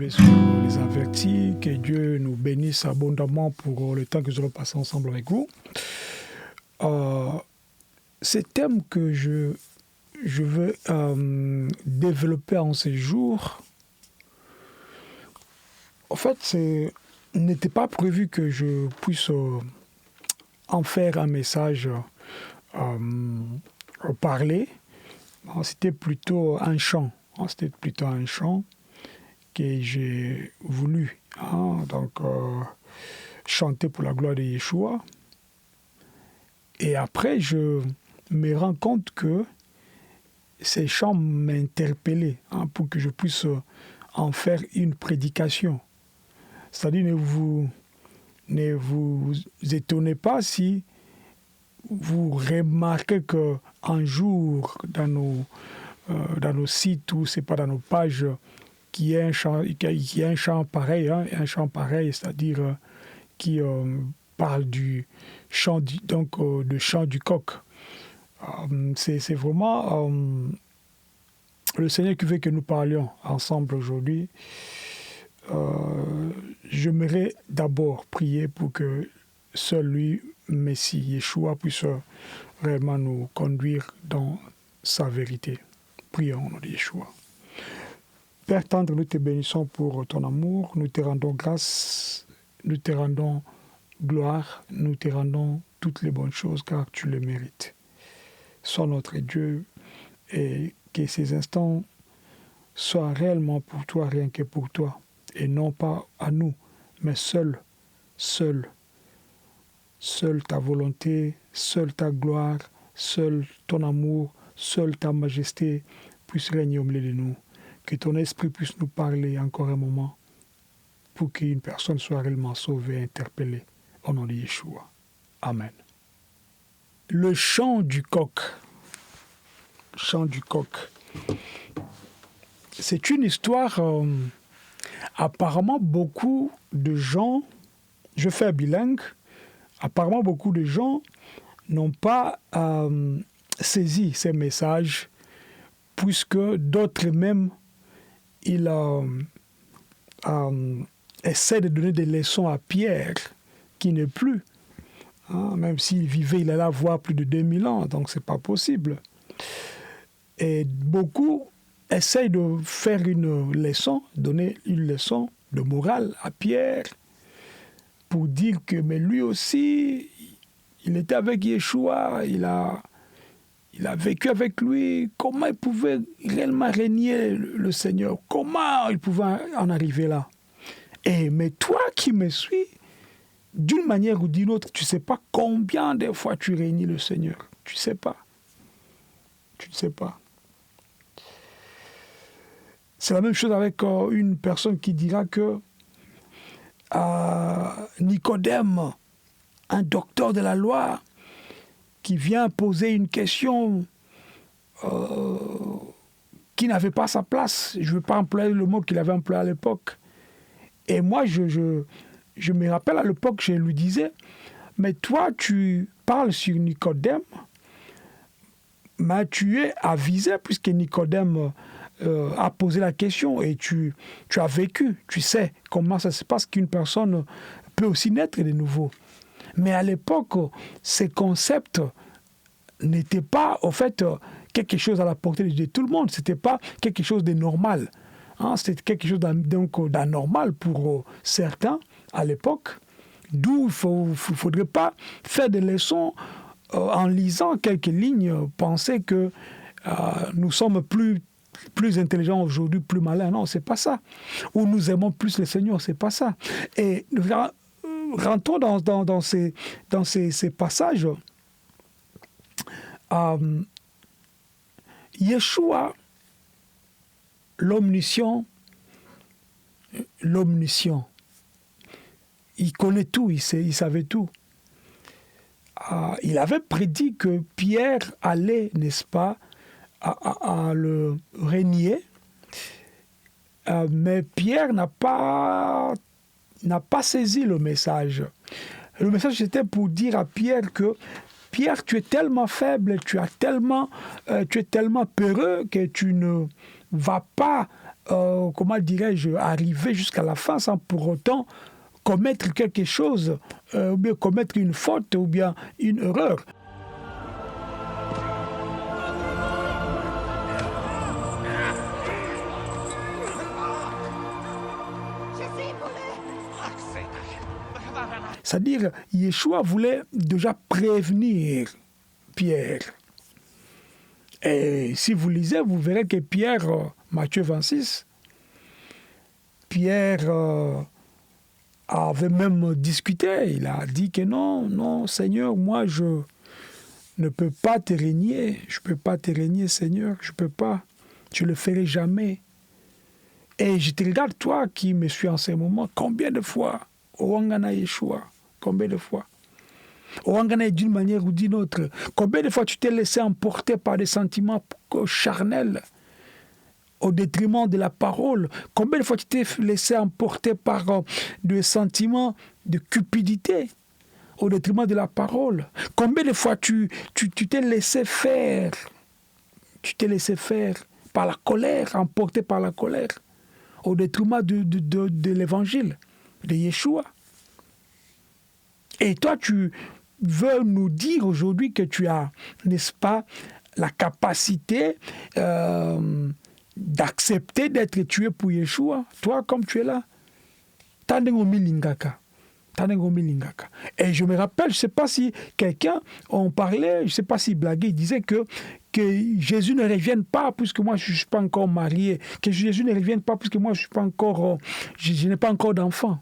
bien sûr les avertis. Que Dieu nous bénisse abondamment pour le temps que nous allons passer ensemble avec vous. Ces thèmes que je veux développer en ces jours, en fait, n'était pas prévu que je puisse en faire un message parler. C'était plutôt un chant. C'était plutôt un chant que j'ai voulu chanter pour la gloire de Yeshua. Et après, je me rends compte que ces chants m'interpellaient pour que je puisse en faire une prédication. C'est-à-dire, ne vous étonnez pas si vous remarquez qu'un jour, dans nos sites ou c'est pas dans nos pages, qu'il y a un chant pareil, c'est-à-dire qui parle du chant de chant du coq. C'est vraiment le Seigneur qui veut que nous parlions ensemble aujourd'hui. J'aimerais d'abord prier pour que seul lui, Messie Yeshua, puisse vraiment nous conduire dans sa vérité. Prions au nom de Yeshua. Père tendre, nous te bénissons pour ton amour, nous te rendons grâce, nous te rendons gloire, nous te rendons toutes les bonnes choses car tu les mérites. Sois notre Dieu et que ces instants soient réellement pour toi, rien que pour toi, et non pas à nous, mais seule ta volonté, seule ta gloire, seul ton amour, seule ta majesté puisse régner au milieu de nous. Que ton esprit puisse nous parler encore un moment pour qu'une personne soit réellement sauvée et interpellée. Au nom de Yeshua. Amen. Le chant du coq. Chant du coq. C'est une histoire... apparemment, beaucoup de gens... Je fais un bilingue. Apparemment, beaucoup de gens n'ont pas saisi ces messages puisque d'autres même il essaie de donner des leçons à Pierre, qui n'est plus. Même s'il vivait, il allait avoir plus de 2000 ans, donc c'est pas possible. Et beaucoup essayent de faire une leçon, donner une leçon de morale à Pierre, pour dire que mais lui aussi, il était avec Yeshua, il a vécu avec lui, comment il pouvait réellement régner le Seigneur, comment il pouvait en arriver là. Mais toi qui me suis, d'une manière ou d'une autre, tu ne sais pas combien de fois tu régnes le Seigneur. Tu ne sais pas. Tu ne sais pas. C'est la même chose avec une personne qui dira que Nicodème, un docteur de la loi, qui vient poser une question qui n'avait pas sa place. Je ne veux pas employer le mot qu'il avait employé à l'époque. Et moi, je me rappelle à l'époque, je lui disais, mais toi, tu parles sur Nicodème, mais tu es avisé puisque Nicodème a posé la question et tu as vécu, tu sais comment ça se passe qu'une personne peut aussi naître de nouveau. Mais à l'époque, ces concepts n'étaient pas, au fait, quelque chose à la portée de tout le monde. Ce n'était pas quelque chose de normal. C'était quelque chose d'anormal pour certains à l'époque. D'où il ne faudrait pas faire des leçons en lisant quelques lignes, penser que nous sommes plus intelligents aujourd'hui, plus malins. Non, c'est pas ça. Ou nous aimons plus le Seigneur, c'est pas ça. Et rentrons dans ces passages. Yeshua, l'omniscient, il connaît tout, il savait tout. Il avait prédit que Pierre allait, n'est-ce pas, à le régner, mais Pierre n'a pas saisi le message. Le message, c'était pour dire à Pierre que Pierre, tu es tellement faible, tu es tellement peureux que tu ne vas pas comment dirais-je, arriver jusqu'à la fin sans pour autant commettre quelque chose, ou bien commettre une faute, ou bien une erreur. C'est-à-dire, Yeshua voulait déjà prévenir Pierre. Et si vous lisez, vous verrez que Pierre, Matthieu 26, Pierre avait même discuté. Il a dit que non, Seigneur, moi je ne peux pas te régner. Je ne peux pas te régner, Seigneur. Je ne peux pas. Je ne le ferai jamais. Et je te regarde, toi qui me suis en ce moment, combien de fois, Owangana Yeshua, combien de fois, Owangana d'une manière ou d'une autre, combien de fois tu t'es laissé emporter par des sentiments charnels au détriment de la parole, combien de fois tu t'es laissé emporter par des sentiments de cupidité au détriment de la parole, combien de fois tu t'es laissé faire, par la colère, emporté par la colère, au détriment de l'évangile, de Yeshua. Et toi, tu veux nous dire aujourd'hui que tu as, n'est-ce pas, la capacité d'accepter d'être tué pour Yeshua, toi comme tu es là. Et je me rappelle, je ne sais pas si quelqu'un en parlait, je ne sais pas s'il blaguait, il disait que Jésus ne revienne pas puisque moi je ne suis pas encore marié, que Jésus ne revienne pas puisque moi je suis pas encore, je n'ai pas encore d'enfant.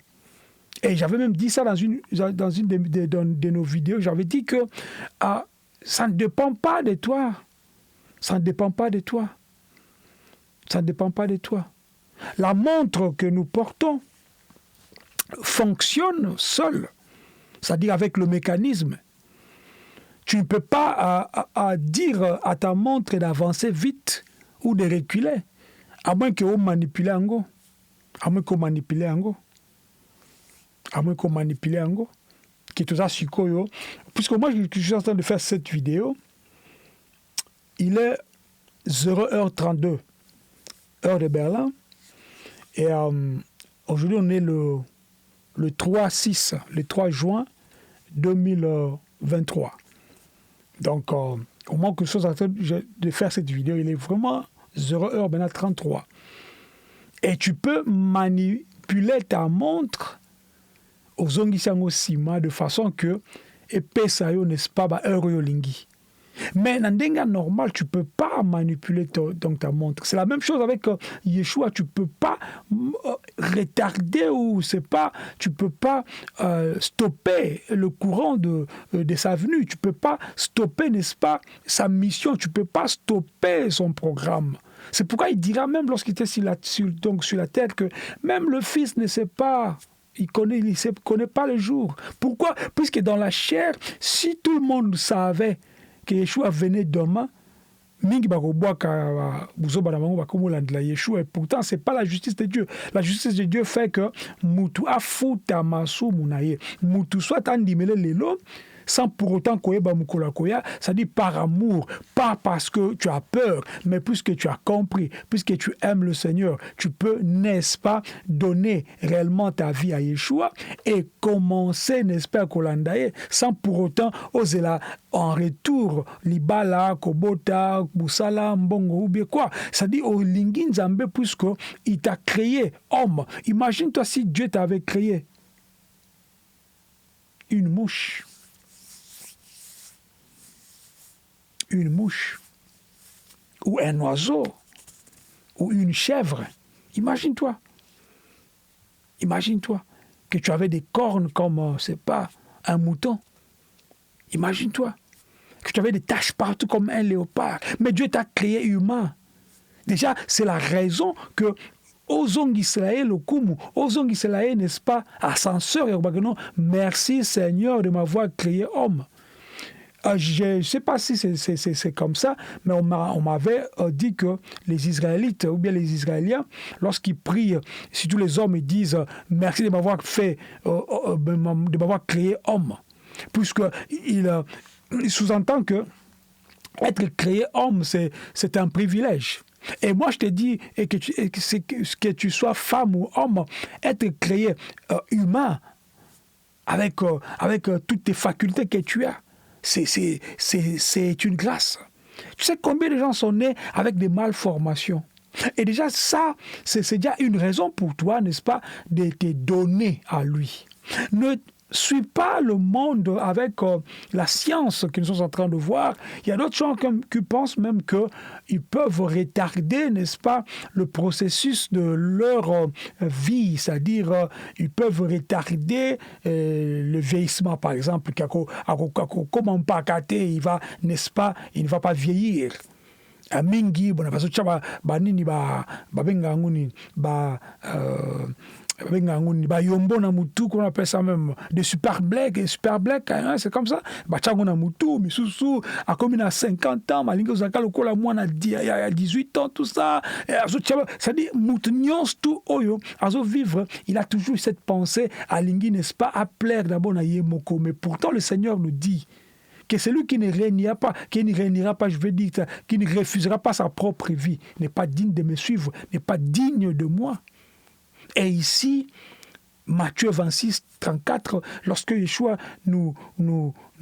Et j'avais même dit ça dans une de nos vidéos, j'avais dit que ça ne dépend pas de toi. Ça ne dépend pas de toi. Ça ne dépend pas de toi. La montre que nous portons fonctionne seule, c'est-à-dire avec le mécanisme. Tu ne peux pas dire à ta montre d'avancer vite ou de reculer, à moins que vous manipulez en go. À moins qu'on manipule en go. À moins qu'on manipule en go. Qui est tout ça sur quoi, puisque moi je suis en train de faire cette vidéo, il est 0h32, heure de Berlin, et aujourd'hui on est le 3 juin 2023. Donc, au moment que je suis en train de faire cette vidéo, il est vraiment 0h33. Et tu peux manipuler ta montre aux zongisango sima de façon que epesa yo n'est-ce pas ba heure yo lingi. Mais dans un normal, tu ne peux pas manipuler donc ta montre. C'est la même chose avec Yeshua. Tu ne peux pas retarder ou tu ne peux pas stopper le courant de sa venue. Tu ne peux pas stopper, n'est-ce pas, sa mission. Tu ne peux pas stopper son programme. C'est pourquoi il dira même lorsqu'il était sur la terre que même le Fils ne sait pas. Il ne connaît pas le jour. Pourquoi? Puisque dans la chair, si tout le monde savait que Yeshua venait demain, mingi bakobwaka buzoba na bango bakomolandela Yeshua, et pourtant c'est pas la justice de Dieu. La justice de Dieu fait que mutu afuta masumu na ye, mutu soit andimele lelo sans pour autant koyeba mukolo koya, c'est-à-dire par amour, pas parce que tu as peur, mais puisque tu as compris, puisque tu aimes le Seigneur, tu peux, n'est-ce pas, donner réellement ta vie à Yeshua et commencer, n'est-ce pas, à kolandaye, sans pour autant oser là en retour libala, kobota, busala, mbongo ou bien quoi. C'est-à-dire au lingin Nzambe puisque il t'a créé homme. Imagine-toi si Dieu t'avait créé une mouche. Une mouche, ou un oiseau, ou une chèvre. Imagine-toi que tu avais des cornes comme, c'est pas, un mouton. Imagine-toi que tu avais des taches partout comme un léopard. Mais Dieu t'a créé humain. Déjà, c'est la raison que Ozong Israël, au Kumu, Ozong Israël, n'est-ce pas, ascenseur, merci Seigneur de m'avoir créé homme. Je ne sais pas si c'est comme ça, mais on m'avait dit que les Israélites, ou bien les Israéliens, lorsqu'ils prient, si tous les hommes ils disent « Merci de m'avoir fait, de m'avoir créé homme », puisqu'il sous-entend que être créé homme, c'est un privilège. Et moi, je te dis que tu sois femme ou homme, être créé humain avec toutes tes facultés que tu as, c'est une grâce. Tu sais combien de gens sont nés avec des malformations? Et déjà, ça, c'est déjà une raison pour toi, n'est-ce pas, de te donner à lui. Ne suis pas le monde avec la science que nous sommes en train de voir. Il y a d'autres gens qui pensent même qu'ils peuvent retarder, n'est-ce pas, le processus de leur vie, c'est-à-dire ils peuvent retarder le vieillissement, par exemple, comment pas gâter, il va, n'est-ce pas, il ne va pas vieillir. Mingi bona bazocha banini babenga nguni babenga nguni yombo na mutu, qu'on appelle ça même des super black, hein, c'est comme ça bachango na mutu misusu a comme na 50 ans malingo zaka lokola mwana a 18 ans, tout ça ça dit mutu nyons tout oyo azo vivre, il a toujours cette pensée à lingi, n'est-ce pas, à plaire d'abord na yemoko. Mais pourtant le Seigneur nous dit que celui qui ne réunira pas, je veux dire, qui ne refusera pas sa propre vie, n'est pas digne de me suivre, n'est pas digne de moi. Et ici, Matthieu 26, 34, lorsque Yeshua nous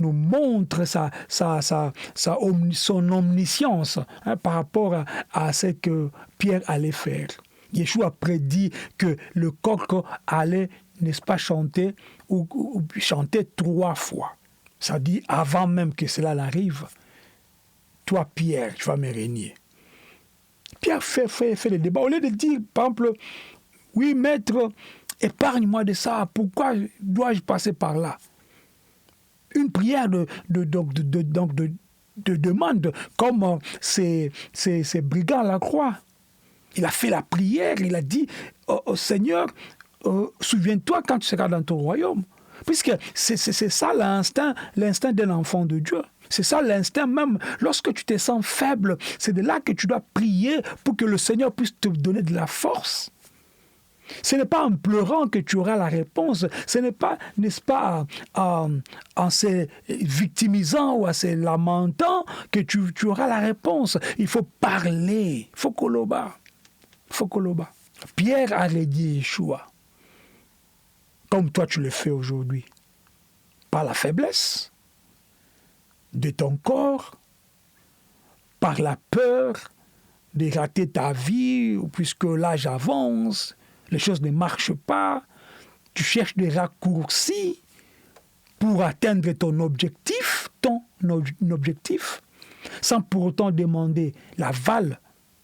montre son omniscience, hein, par rapport à ce que Pierre allait faire. Yeshua prédit que le coq allait, n'est-ce pas, chanter ou chanter 3 fois. Ça dit, avant même que cela n'arrive, toi, Pierre, tu vas me régner. Pierre fait le débat. Au lieu de dire, par exemple, oui, maître, épargne-moi de ça. Pourquoi dois-je passer par là? Une prière de demande, comme ces brigands à la croix. Il a fait la prière, il a dit, oh, Seigneur, souviens-toi quand tu seras dans ton royaume. Puisque c'est ça l'instinct d'un enfant de Dieu. C'est ça l'instinct même. Lorsque tu te sens faible, c'est de là que tu dois prier pour que le Seigneur puisse te donner de la force. Ce n'est pas en pleurant que tu auras la réponse. Ce n'est pas, n'est-ce pas, en se victimisant ou en se lamentant que tu auras la réponse. Il faut parler. Il faut koloba. Pierre a dit Yeshua. Comme toi tu le fais aujourd'hui, par la faiblesse de ton corps, par la peur de rater ta vie, puisque l'âge avance, les choses ne marchent pas, tu cherches des raccourcis pour atteindre ton objectif, sans pour autant demander l'aval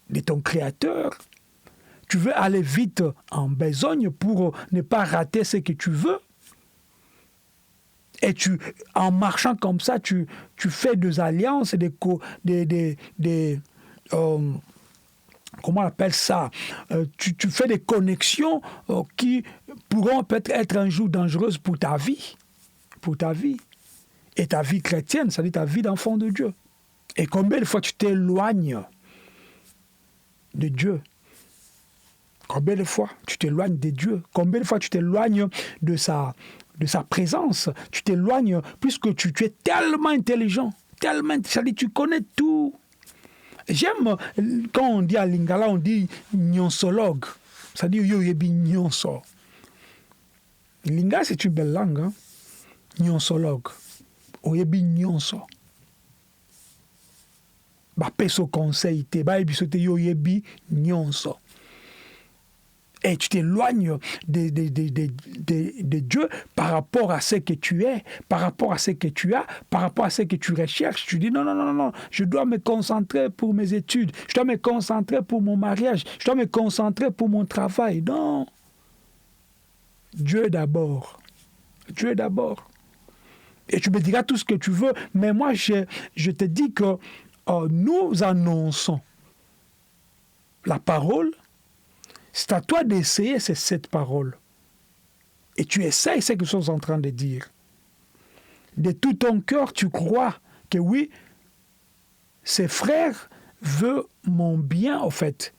de ton Créateur. Tu veux aller vite en besogne pour ne pas rater ce que tu veux. Et en marchant comme ça, tu fais des alliances, comment on appelle ça, tu fais des connexions qui pourront peut-être être un jour dangereuses pour ta vie. Et ta vie chrétienne, c'est-à-dire ta vie d'enfant de Dieu. Et combien de fois tu t'éloignes de Dieu? Combien de fois tu t'éloignes de Dieu? Combien de fois tu t'éloignes de sa présence? Tu t'éloignes puisque tu es tellement intelligent, c'est-à-dire tu connais tout. J'aime quand on dit à Lingala, on dit nyonsologue, c'est-à-dire yo yebi nyonso. Lingala, c'est une belle langue, hein? Nyonsologue, oyebi nyonso. Ba peso conseil te, ba yebi sote yo yebi nyonso. Et tu t'éloignes de Dieu par rapport à ce que tu es, par rapport à ce que tu as, par rapport à ce que tu recherches. Tu dis non, je dois me concentrer pour mes études, je dois me concentrer pour mon mariage, je dois me concentrer pour mon travail. Non. Dieu d'abord. Et tu me diras tout ce que tu veux, mais moi je te dis que nous annonçons la parole. C'est à toi d'essayer cette parole. Et tu essayes ce que nous sommes en train de dire. De tout ton cœur, tu crois que oui, ce frère veut mon bien, en fait.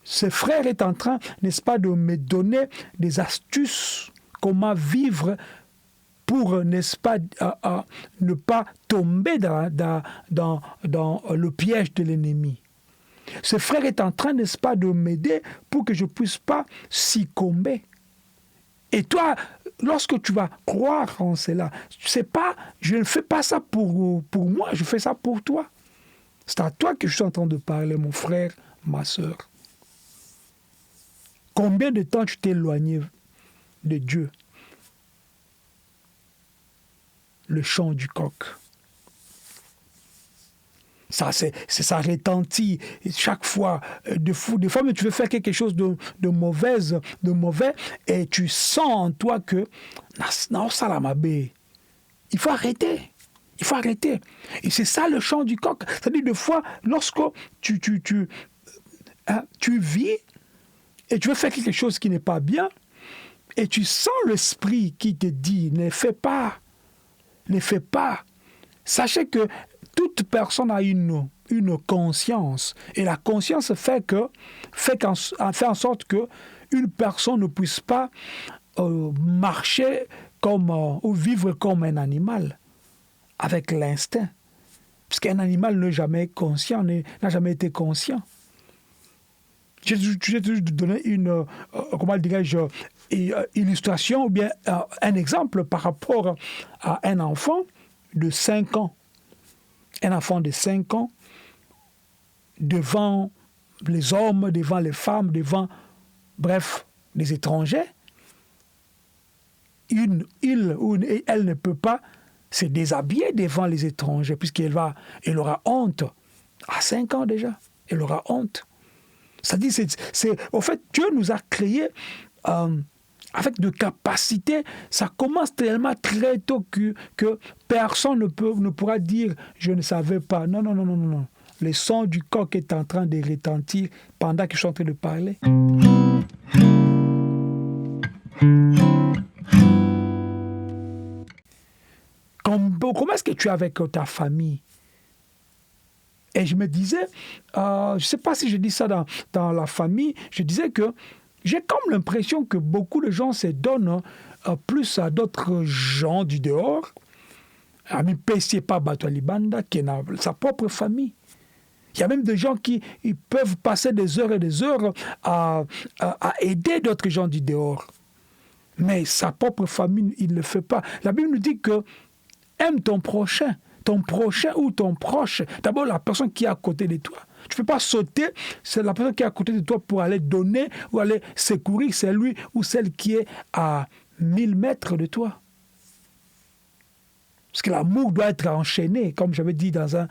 Ce frère est en train, n'est-ce pas, de me donner des astuces, comment vivre pour, n'est-ce pas, ne pas tomber dans le piège de l'ennemi. Ce frère est en train, n'est-ce pas, de m'aider pour que je ne puisse pas succomber. Et toi, lorsque tu vas croire en cela, c'est pas, je ne fais pas ça pour moi, je fais ça pour toi. C'est à toi que je suis en train de parler, mon frère, ma soeur. Combien de temps tu t'es éloigné de Dieu? Le chant du coq. Ça, ça retentit chaque fois. Des fois, mais tu veux faire quelque chose de mauvais, et tu sens en toi que non, ça la m'a bé. Il faut arrêter. Il faut arrêter. Et c'est ça le chant du coq. C'est-à-dire, des fois, lorsque tu vis et tu veux faire quelque chose qui n'est pas bien, et tu sens l'esprit qui te dit, ne fais pas. Ne fais pas. Sachez que toute personne a une conscience. Et la conscience fait en sorte que une personne ne puisse pas marcher ou vivre comme un animal, avec l'instinct. Parce qu'un animal n'est jamais conscient, n'a jamais été conscient. Je vais te donner une, comment dirais-je, illustration, ou bien un exemple par rapport à un enfant de 5 ans. Un enfant de 5 ans, devant les hommes, devant les femmes, bref, les étrangers, elle ne peut pas se déshabiller devant les étrangers, puisqu'elle aura honte. À 5 ans déjà, elle aura honte. C'est-à-dire, au fait, Dieu nous a créés avec de capacités. Ça commence tellement très tôt que personne ne pourra dire « je ne savais pas ». Non, non, non, non, non. Le son du coq est en train de retentir pendant que je suis en train de parler. Comment est-ce que tu es avec ta famille? Et je me disais, je ne sais pas si je dis ça dans la famille, je disais que j'ai comme l'impression que beaucoup de gens se donnent plus à d'autres gens du dehors. Ami Pessie pas Batoualibanda, qui a sa propre famille. Il y a même des gens qui peuvent passer des heures et des heures à aider d'autres gens du dehors. Mais sa propre famille, il ne le fait pas. La Bible nous dit que aime ton prochain ou ton proche. D'abord, la personne qui est à côté de toi. Tu ne peux pas sauter, c'est la personne qui est à côté de toi pour aller donner ou aller secourir, c'est lui ou celle qui est à 1000 mètres de toi. Parce que l'amour doit être enchaîné, comme j'avais dit dans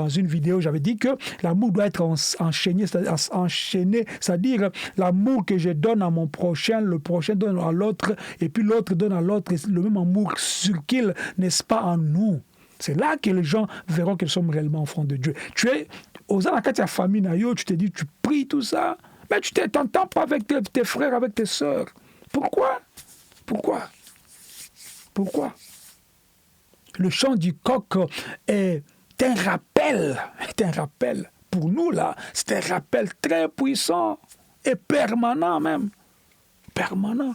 une vidéo, j'avais dit que l'amour doit être enchaîné, c'est-à-dire l'amour que je donne à mon prochain, le prochain donne à l'autre, et puis l'autre donne à l'autre, le même amour circule, n'est-ce pas, en nous. C'est là que les gens verront que nous sommes réellement enfants de Dieu. Tu es, aux Anakatia famille, tu te dis, tu pries tout ça, mais tu ne t'entends pas avec tes frères, avec tes sœurs. Pourquoi? Le chant du coq est un rappel pour nous là, c'est un rappel très puissant et permanent même. Permanent.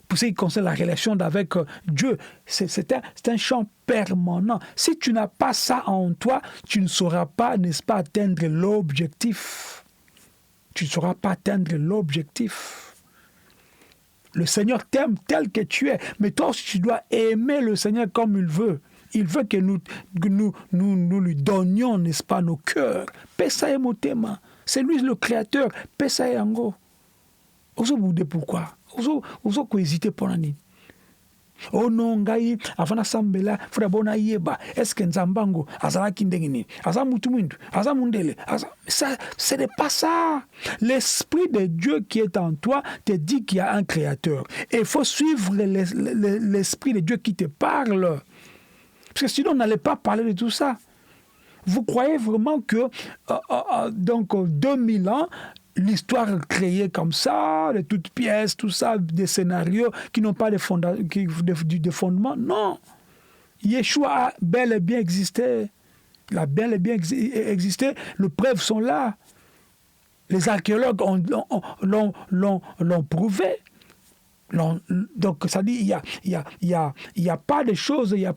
Pour ce qui concerne la relation avec Dieu, c'est un chant permanent. Si tu n'as pas ça en toi, tu ne sauras pas, n'est-ce pas, atteindre l'objectif. Tu ne sauras pas atteindre l'objectif. Le Seigneur t'aime tel que tu es. Mais toi aussi, tu dois aimer le Seigneur comme il veut. Il veut que nous lui donnions, n'est-ce pas, nos cœurs. Pesa et motema. C'est lui le créateur. Pesa et ango. Oso boudé pourquoi? Oso ko hésiter pour l'année. Oh non, ngai, avant sambela, fura bona yeba, est-ce que nzambango, azala kindengini, azamutumundu, azamundele, ça, ce n'est pas ça. L'Esprit de Dieu qui est en toi te dit qu'il y a un Créateur. Et il faut suivre l'Esprit de Dieu qui te parle. Parce que sinon, on n'allait pas parler de tout ça. Vous croyez vraiment que, donc, 2000 ans, l'histoire créée comme ça, de toutes pièces, tout ça, des scénarios qui n'ont pas de fondement. Non. Yeshua a bel et bien existé. Il a bel et bien existé. Les preuves sont là. Les archéologues l'ont prouvé. Non, donc ça dit il y a pas de choses, à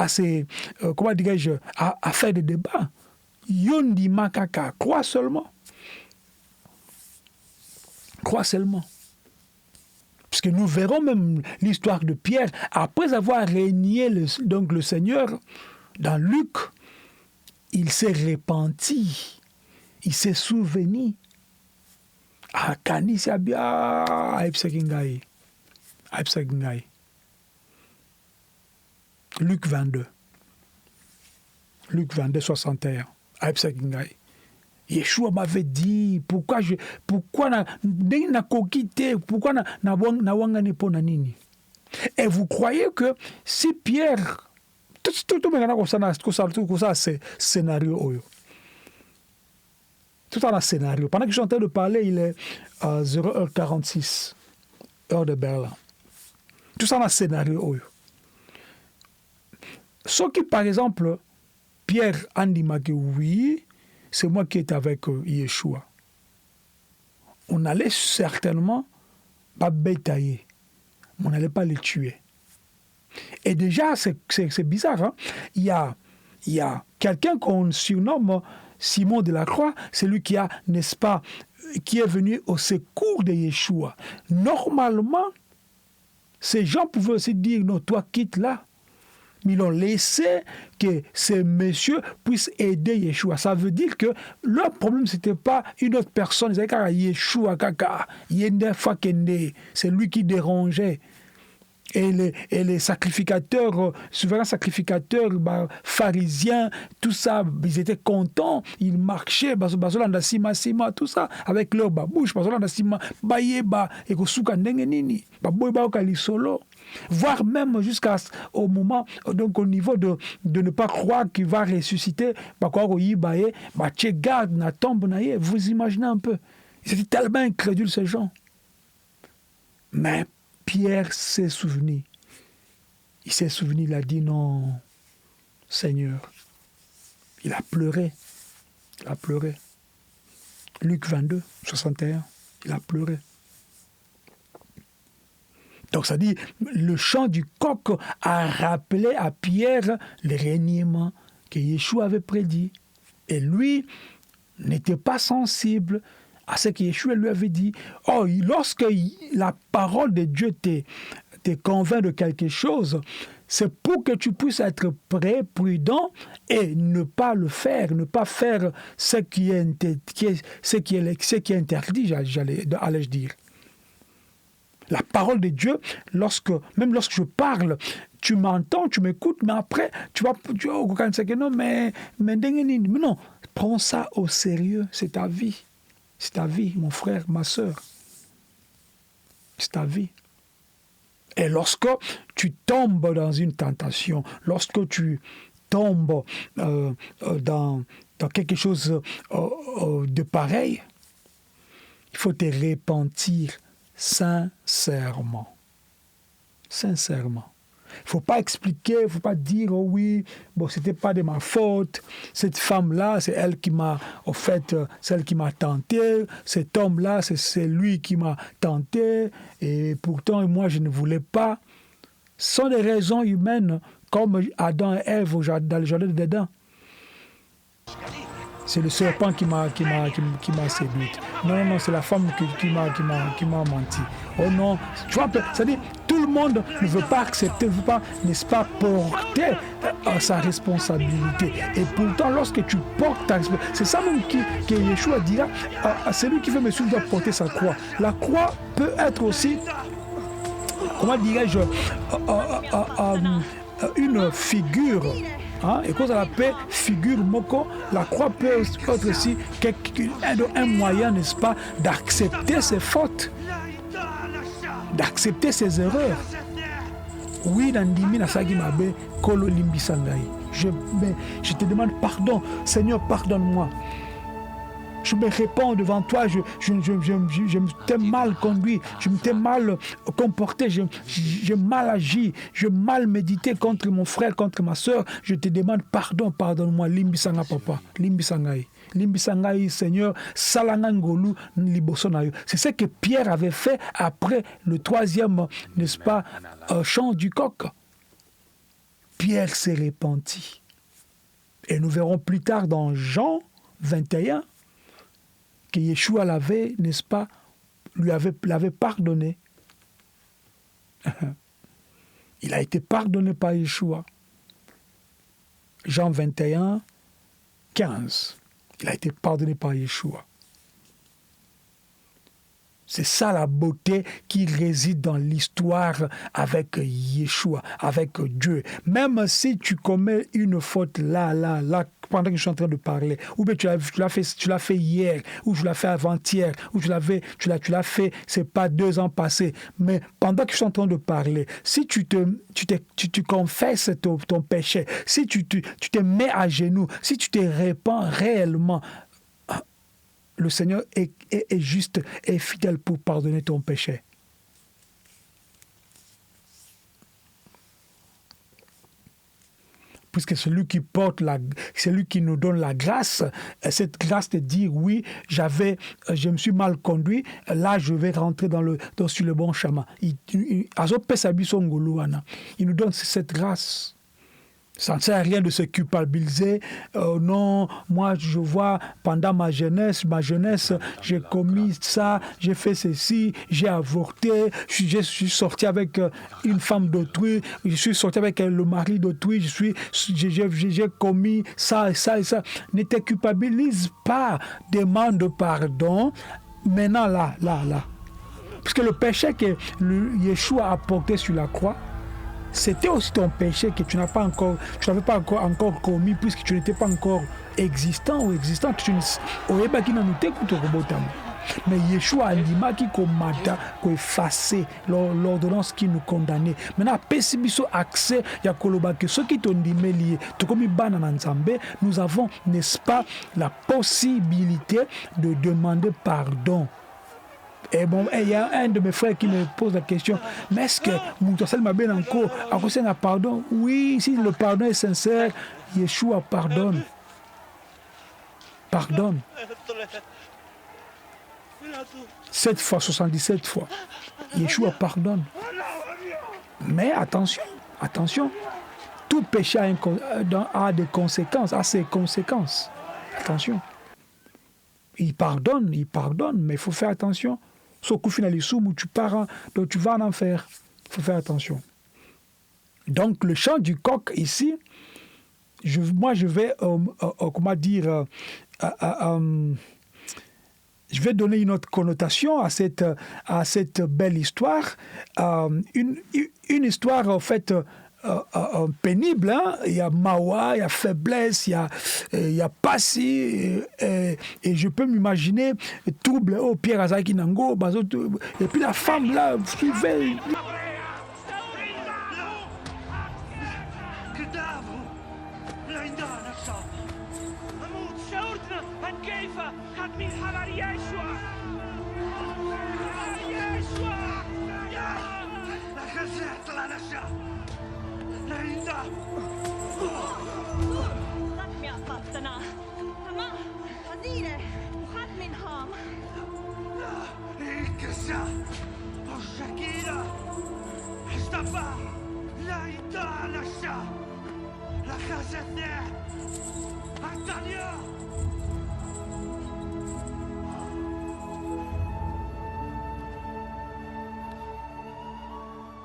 se, comment dirais-je, à faire des débats. Yondi makaka, crois seulement. Crois seulement. Parce que nous verrons même l'histoire de Pierre, après avoir régné donc le Seigneur, dans Luc, il s'est repenti, il s'est souvenu. Ah, kanisi abia, aipsekingai. Luc 22. Luc 22, 61. Aipsekingai. Yeshua m'avait dit, pourquoi na kokite, pourquoi na wangane pona nini. Et vous croyez que si Pierre, tout ça c'est scénario oyo. Tout un scénario. Pendant que je suis en train de parler, il est 0h46, heure de Berlin. Tout ça un scénario oyo. Ce qui, par exemple, Pierre andimaki, oui, c'est moi qui étais avec Yeshua. On allait certainement pas bétailler, mais on n'allait pas les tuer. Et déjà, c'est bizarre. Hein? Il y a quelqu'un qu'on surnomme Simon de la Croix, c'est lui qui a, n'est-ce pas, qui est venu au secours de Yeshua. Normalement, ces gens pouvaient aussi dire, non, toi quitte là. Mais ils ont laissé que ces messieurs puissent aider Yeshua. Ça veut dire que leur problème, ce n'était pas une autre personne. Ils disaient, Yeshua, c'est lui qui dérangeait. Et les sacrificateurs, souverains sacrificateurs, pharisiens, tout ça, ils étaient contents, ils marchaient, tout ça, avec leur bouche, voire même jusqu'au moment, donc au niveau de ne pas croire qu'il va ressusciter, vous imaginez un peu, ils étaient tellement incrédules ces gens. Mais Pierre s'est souvenu. Il s'est souvenu, il a dit non, Seigneur. Il a pleuré. Il a pleuré. Luc 22, 61, il a pleuré. Donc ça dit, le chant du coq a rappelé à Pierre le reniement que Yeshua avait prédit. Et lui n'était pas sensible à ce que Yeshua lui avait dit. Oh, lorsque la parole de Dieu te convainc de quelque chose, c'est pour que tu puisses être prêt, prudent et ne pas le faire, ne pas faire ce qui est interdit, allais-je dire. La parole de Dieu, même lorsque je parle, tu m'entends, tu m'écoutes, mais après, tu vas non, mais non, prends ça au sérieux, c'est ta vie. C'est ta vie, mon frère, ma sœur. C'est ta vie. Et lorsque tu tombes dans une tentation, lorsque tu tombes dans quelque chose de pareil, il faut te repentir sincèrement. Sincèrement. Il ne faut pas expliquer, il ne faut pas dire, oh oui, bon, ce n'était pas de ma faute. Cette femme-là, c'est elle qui m'a, au fait, celle qui m'a tenté. Cet homme-là, c'est lui qui m'a tenté. Et pourtant, moi, je ne voulais pas. Ce sont des raisons humaines, comme Adam et Ève dans le jardin d'Éden. C'est le serpent qui m'a séduite. Non, c'est la femme qui m'a menti. Oh non, tu vois, c'est-à-dire, tout le monde ne veut pas accepter, ne veut pas, n'est-ce pas, porter sa responsabilité. Et pourtant, lorsque tu portes ta responsabilité, c'est ça même que Yeshua dira à celui qui veut me suivre doit porter sa croix. La croix peut être aussi, comment dirais-je, une figure. Hein? Et quand on l'appelle figure moko, la croix peut être aussi un moyen, n'est-ce pas, d'accepter ses fautes, d'accepter ses erreurs. Oui, je te demande pardon, Seigneur, pardonne-moi. je me répands devant toi, je t'ai mal conduit, je t'ai mal comporté, j'ai mal agi, j'ai mal médité contre mon frère, contre ma soeur. Je te demande pardon, pardonne-moi. Limbisanga papa, limbisangai. Limbisangai, Seigneur, salangangolu liboso na yo. C'est ce que Pierre avait fait après le troisième, n'est-ce pas, chant du coq. Pierre s'est repenti. Et nous verrons plus tard dans Jean 21 que Yeshua l'avait, n'est-ce pas, l'avait pardonné. Il a été pardonné par Yeshua. Jean 21, 15. Il a été pardonné par Yeshua. C'est ça la beauté qui réside dans l'histoire avec Yeshua, avec Dieu. Même si tu commets une faute là, pendant que je suis en train de parler, ou bien tu l'as fait hier, ou tu l'as fait avant-hier, ou tu l'as fait, c'est pas 2 ans passés, mais pendant que je suis en train de parler, si tu confesses ton péché, si tu te mets à genoux, si tu te répands réellement, le Seigneur est juste et fidèle pour pardonner ton péché. Puisque celui qui nous donne la grâce, cette grâce de dire oui, je me suis mal conduit, là je vais rentrer sur le bon chemin. Il nous donne cette grâce. Ça ne sert à rien de se culpabiliser. Non, moi je vois pendant ma jeunesse, j'ai commis ça, j'ai fait ceci, j'ai avorté, je suis sorti avec une femme d'autrui, je suis sorti avec le mari d'autrui, j'ai commis ça et ça et ça. Ne te culpabilise pas, demande pardon. Maintenant là. Parce que le péché que Yeshua a porté sur la croix, c'était aussi ton péché que tu n'avais pas encore commis, puisque tu n'étais pas encore existant ou existante. Mais Yeshua a dit qu'il effacer l'ordonnance qui nous condamnait. Maintenant, pesibiso accès, ceux qui t'ont dit nous avons, n'est-ce pas, la possibilité de demander pardon. Et bon, il y a un de mes frères qui me pose la question, mais est-ce que Moutouassel m'a bien encore un pardon? Oui, si le pardon est sincère, Yeshua pardonne. Pardonne. 7 fois, 77 fois. Yeshua pardonne. Mais attention. Tout péché a des conséquences, a ses conséquences. Attention. Il pardonne, mais il faut faire attention. Sauf qu'au final, tu pars, donc tu vas en enfer. Il faut faire attention. Donc, le chant du coq ici, je vais, je vais donner une autre connotation à cette belle histoire. Une histoire, en fait, pénible, hein? Il y a mawa, il y a faiblesse, il y a passi, et je peux m'imaginer trouble, Pierre Azaki Nango, et puis la femme là suivait.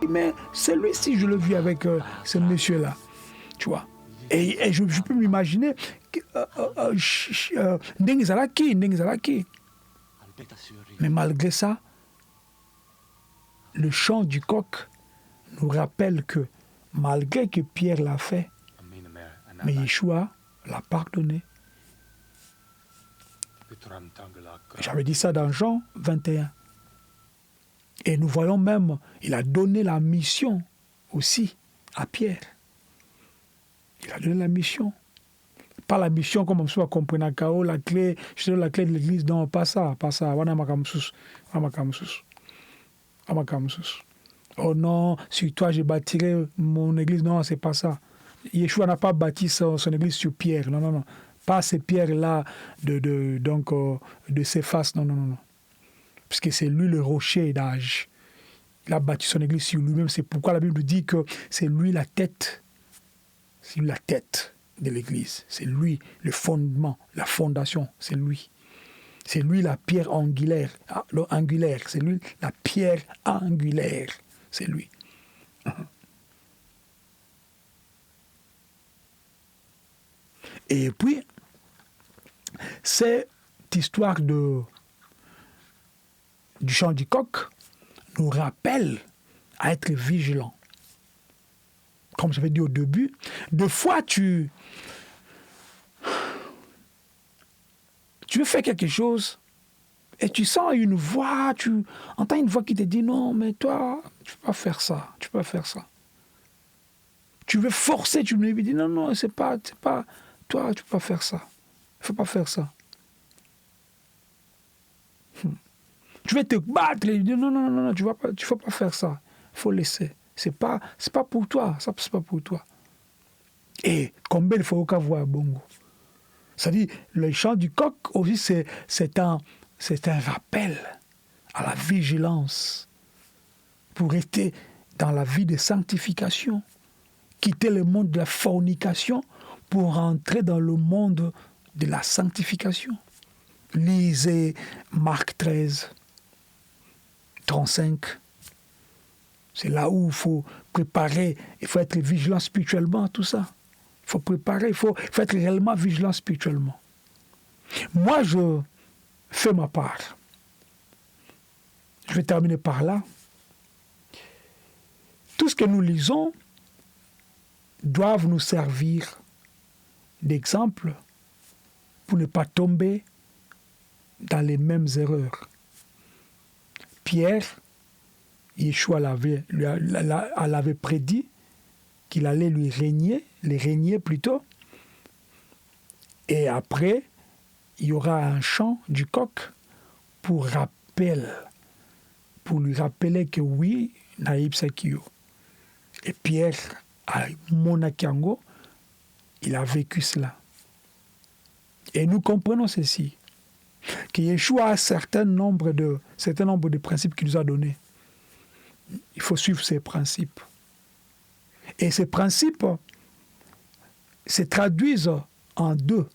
Mais celui-ci, je l'ai vu avec ce monsieur-là, tu vois. Et je peux m'imaginer Ndengizalaki. Mais malgré ça, le chant du coq nous rappelle que malgré que Pierre l'a fait, mais Yeshua l'a pardonné. J'avais dit ça dans Jean 21. Et nous voyons même, il a donné la mission aussi à Pierre. Il a donné la mission. pas la mission comme on comprend KO, la clé, je te donne la clé de l'église. Non, pas ça, pas ça. Oh non, sur toi j'ai bâtirai mon église. Non, c'est pas ça. Yeshua n'a pas bâti son église sur pierre. Non, non, non. Pas ces pierres-là de ses faces. Non, non, non, non. Parce que c'est lui le rocher d'âge. Il a bâti son église sur lui-même. C'est pourquoi la Bible dit que c'est lui la tête. C'est lui la tête de l'église. C'est lui le fondement, la fondation. C'est lui. C'est lui la pierre angulaire. C'est lui la pierre angulaire. C'est lui. Et puis, cette histoire du chant du coq nous rappelle à être vigilants. Comme j'avais dit au début, des fois tu veux faire quelque chose et tu sens une voix, tu entends une voix qui te dit non, mais toi, tu ne peux pas faire ça, tu peux pas faire ça. Tu veux forcer, tu me dis non, non, c'est pas, toi, tu ne peux pas faire ça. Il ne faut pas faire ça. Tu veux te battre, il dit non, non, non, non, tu ne faut pas faire ça. Il faut laisser. C'est pas pour toi, ça c'est pas pour toi. Et combien il faut qu'à voir bongo. C'est-à-dire, le chant du coq aussi, c'est un rappel à la vigilance pour rester dans la vie de sanctification, quitter le monde de la fornication pour entrer dans le monde de la sanctification. Lisez Marc 13, 35. C'est là où il faut préparer, il faut être vigilant spirituellement, tout ça. Il faut préparer, il faut être réellement vigilant spirituellement. Moi, je fais ma part. Je vais terminer par là. Tout ce que nous lisons doivent nous servir d'exemple pour ne pas tomber dans les mêmes erreurs. Pierre, Yeshua l'avait prédit qu'il allait les régner plutôt. Et après, il y aura un chant du coq pour lui rappeler que oui, Naïb Sakio. Et Pierre, à Monakiango, il a vécu cela. Et nous comprenons ceci, que Yeshua a un certain nombre de principes qu'il nous a donnés. Il faut suivre ces principes. Et ces principes se traduisent en deux.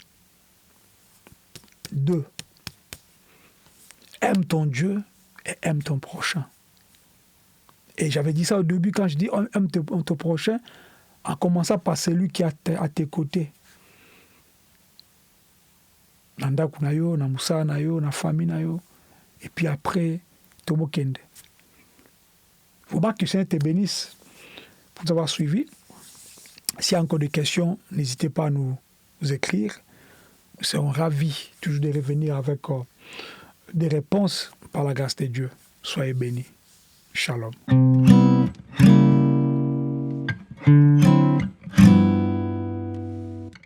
Aime ton Dieu et aime ton prochain. Et j'avais dit ça au début quand je dis aime ton prochain, en commençant par celui qui est à tes côtés. Nandaku na yo, na musa na yo, na famille na yo. Et puis après, Tomo Kende. Vous remarquez que le Seigneur te bénisse pour nous avoir suivis. S'il y a encore des questions, n'hésitez pas à nous écrire. Nous serons ravis toujours de revenir avec des réponses par la grâce de Dieu. Soyez bénis. Shalom.